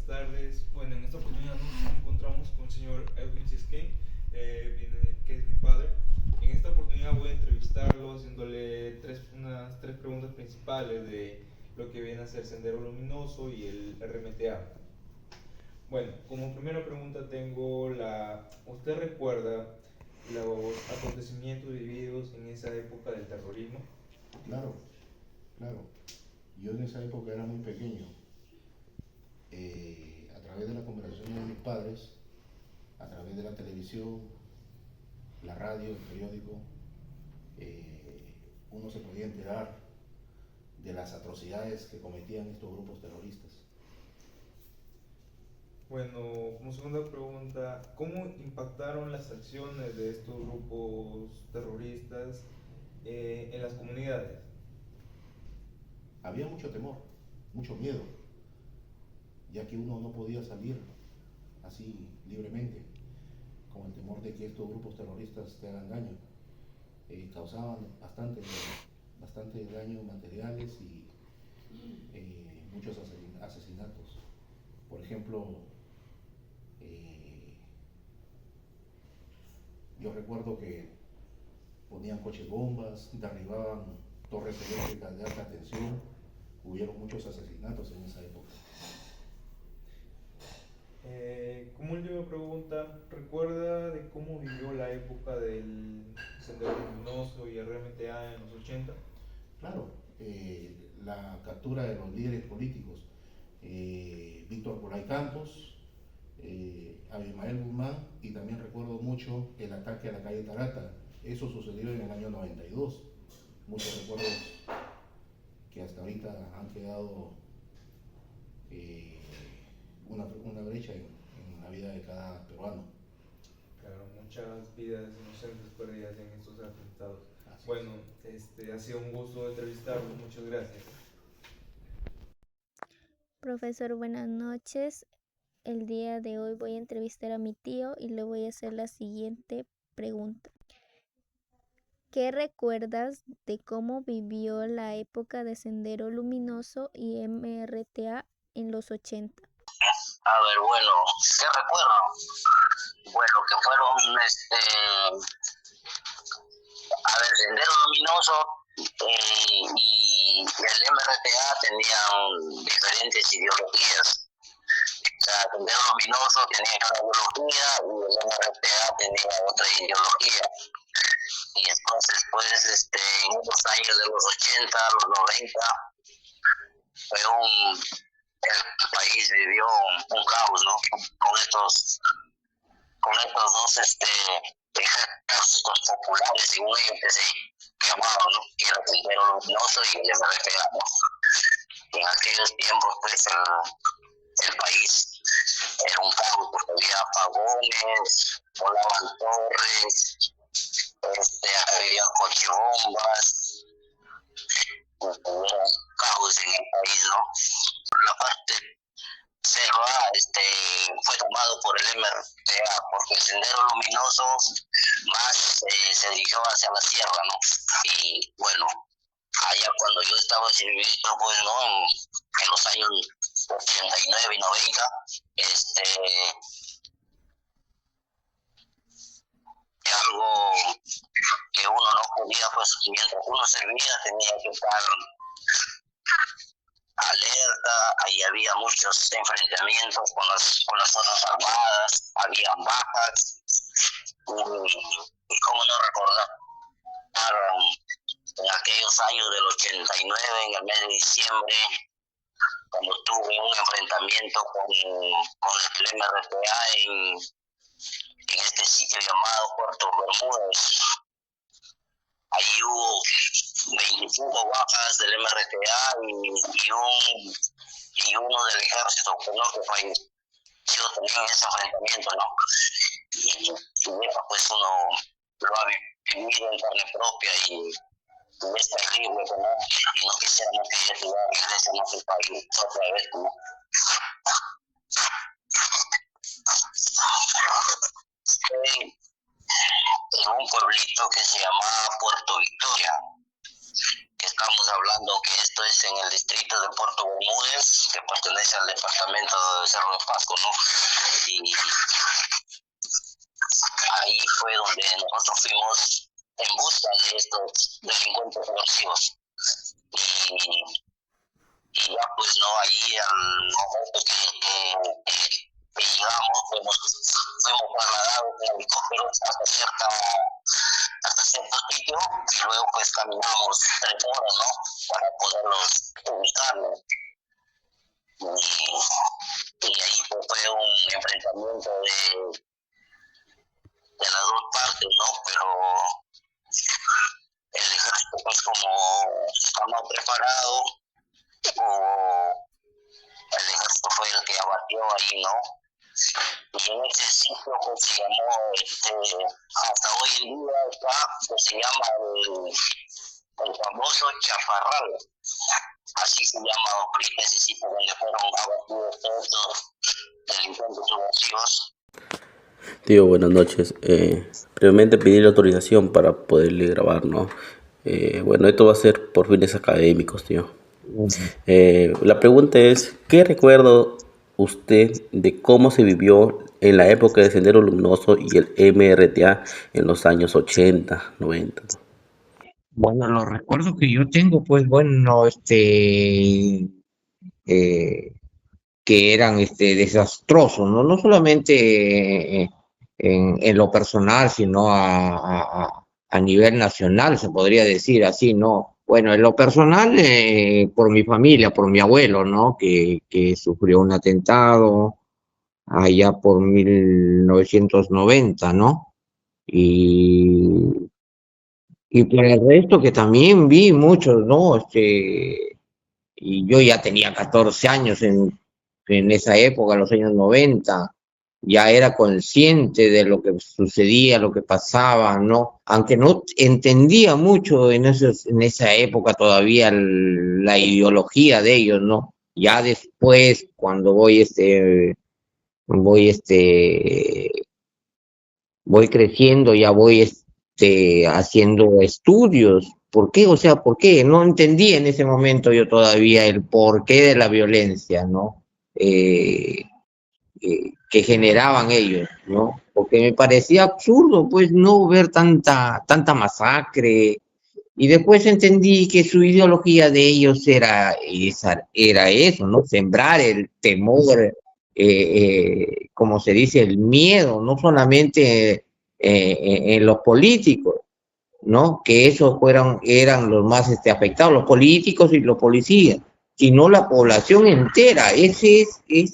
tardes. Bueno, en esta oportunidad nos encontramos con el señor Edwin Siskey, que es mi padre. En esta oportunidad voy a entrevistarlo haciéndole unas tres preguntas principales de lo que viene a ser Sendero Luminoso y el RMTA. Bueno, como primera pregunta tengo ¿Usted recuerda los acontecimientos vividos en esa época del terrorismo? Claro, claro. Yo en esa época era muy pequeño. A través de las conversaciones de mis padres, a través de la televisión, la radio, el periódico, uno se podía enterar de las atrocidades que cometían estos grupos terroristas. Bueno, como segunda pregunta, ¿cómo impactaron las acciones de estos grupos terroristas en las comunidades? Había mucho temor, mucho miedo, ya que uno no podía salir así libremente, con el temor de que estos grupos terroristas te hagan daño. Causaban bastante daño materiales y muchos asesinatos. Por ejemplo, eh, yo recuerdo que ponían coches bombas, derribaban torres eléctricas de alta tensión. Hubieron muchos asesinatos en esa época. Como última pregunta, ¿recuerda de cómo vivió la época del Sendero Luminoso y el RMTA en los 80? Claro, la captura de los líderes políticos, Víctor Poray Campos, Abimael Guzmán, y también recuerdo mucho el ataque a la calle Tarata. Eso sucedió en el año 92. Muchos recuerdos que hasta ahorita han quedado eh, una brecha en la vida de cada peruano. Claro, muchas vidas inocentes perdidas en estos atentados. Así Bueno, ha sido un gusto entrevistarlo, muchas gracias. Profesor, buenas noches. El día de hoy voy a entrevistar a mi tío y le voy a hacer la siguiente pregunta. ¿Qué recuerdas de cómo vivió la época de Sendero Luminoso y MRTA en los 80? A ver, bueno, ¿qué recuerdo? Bueno, que fueron, Sendero Luminoso y el MRTA tenían diferentes ideologías. O sea, Sendero Luminoso tenía una ideología y el MRTA tenía otra ideología. Y entonces, pues, en los años de los 80, los 90, el país vivió un caos, ¿no? Con estos dos ejércitos populares, según ellos que se llamaban, ¿no? Que era el Sendero Luminoso y el MRTA, ¿no? En aquellos tiempos, pues, el país era un caos porque había apagones, volaban torres, había cochebombas, era caos en el país, ¿no? La parte 0A fue tomado por el MRTA porque el Sendero Luminoso más se dirigió hacia la sierra, ¿no? Y bueno, allá cuando yo estaba sirviendo, pues, ¿no? En los años 89 y 90, algo que uno no podía, pues mientras uno servía tenía que estar alerta. Ahí había muchos enfrentamientos con las fuerzas armadas, habían bajas, y cómo no recordar en aquellos años del 89, en el mes de diciembre, cuando tuve un enfrentamiento con el MRTA en este sitio llamado Puerto Bermúdez. Allí hubo 25 bajas del MRTA y uno del ejército, ¿no? Que falleció también en ese enfrentamiento, ¿no? Y eso, pues, uno lo ha vivido en carne propia y es terrible, ¿no? Y no quisiéramos que ella regrese a nuestro país otra vez, ¿no? En un pueblito que se llamaba Puerto Victoria, que estamos estamos hablando que esto es en el distrito de Puerto Bermúdez, que pertenece al departamento de Cerro de Pasco, ¿no? Y ahí fue donde nosotros fuimos en busca de estos delincuentes agresivos. Y ya pues no, ahí al momento que llegamos, fuimos trasladados en helicóptero hasta cierto sitio, y luego pues caminamos 3 horas, ¿no? Para poderlos ubicarlos. Y ahí pues, fue un enfrentamiento de las dos partes, ¿no? Pero el ejército pues como está mal preparado, el ejército fue el que abatió ahí, ¿no? Y en ese sitio pues se llamó, hasta hoy en día está, pues se llama el famoso Chaparral. Así se llama ahorita ese sitio donde fueron abatidos todos estos delincuentes subversivos. Tío, buenas noches. Previamente pedí la autorización para poderle grabar, ¿no? Bueno, esto va a ser por fines académicos, tío. La pregunta es, ¿qué recuerdo usted de cómo se vivió en la época de Sendero Luminoso y el MRTA en los años 80, 90? ¿No? Bueno, los recuerdos que yo tengo, pues bueno, que eran desastrosos, ¿no? No solamente en lo personal, sino a nivel nacional, se podría decir así, ¿no? Bueno, en lo personal, por mi familia, por mi abuelo, ¿no? Que sufrió un atentado allá por 1990, ¿no? Y por el resto que también vi muchos, ¿no? Y yo ya tenía 14 años en esa época, en los años 90, ya era consciente de lo que sucedía, lo que pasaba, ¿no? Aunque no entendía mucho en esa época todavía la ideología de ellos, ¿no? Ya después, cuando voy creciendo, ya voy haciendo estudios. ¿Por qué? O sea, ¿por qué? No entendí en ese momento yo todavía el porqué de la violencia, ¿no? Que generaban ellos, ¿no? Porque me parecía absurdo, pues, no ver tanta masacre. Y después entendí que su ideología de ellos era eso, ¿no? Sembrar el temor, como se dice, el miedo, no solamente en los políticos, ¿no? Que esos eran los más afectados, los políticos y los policías, sino la población entera. Esa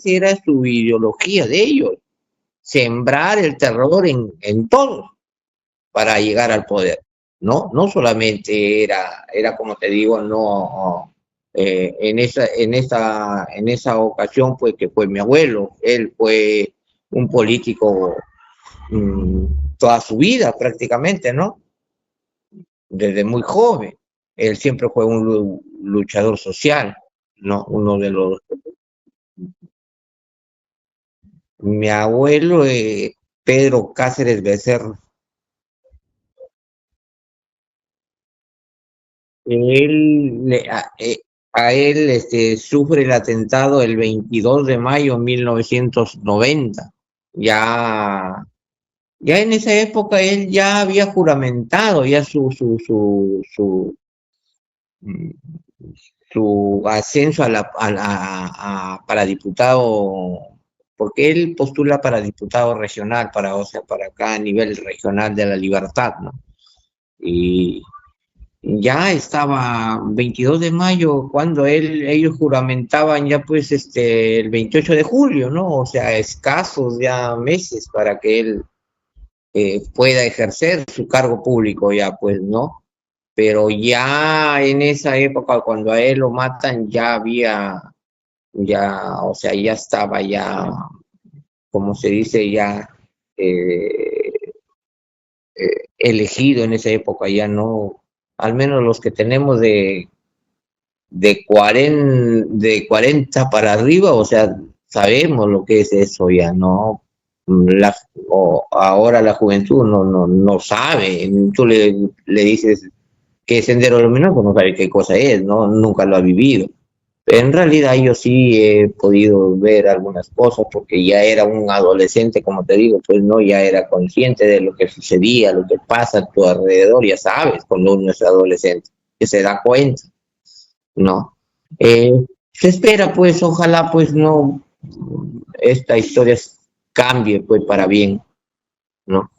era su ideología de ellos, sembrar el terror en todos para llegar al poder, ¿no? No solamente era como te digo, no, en esa ocasión pues que fue mi abuelo, él fue un político toda su vida prácticamente, ¿no? Desde muy joven. Él siempre fue un luchador social, ¿no? Uno de los... Mi abuelo, Pedro Cáceres Becerra. A él sufre el atentado el 22 de mayo de 1990. Ya en esa época él ya había juramentado ya su ascenso para diputado, porque él postula para diputado regional, para acá a nivel regional de La Libertad, ¿no? Y ya estaba 22 de mayo cuando ellos juramentaban ya pues el 28 de julio, ¿no? O sea, escasos ya meses para que él pueda ejercer su cargo público ya pues, ¿no? Pero ya en esa época cuando a él lo matan o sea, ya estaba ya, como se dice, ya elegido en esa época, ya no, al menos los que tenemos de 40 para arriba, o sea, sabemos lo que es eso ya, ¿no? Ahora la juventud no sabe, tú le dices que Sendero Luminoso no sabe qué cosa es, ¿no? Nunca lo ha vivido. Pero en realidad yo sí he podido ver algunas cosas porque ya era un adolescente, como te digo, pues no, ya era consciente de lo que sucedía, lo que pasa a tu alrededor, ya sabes, cuando uno es adolescente, que se da cuenta, ¿no? Eh, Se espera, pues, ojalá, pues, no, esta historia cambie, pues, para bien, ¿no?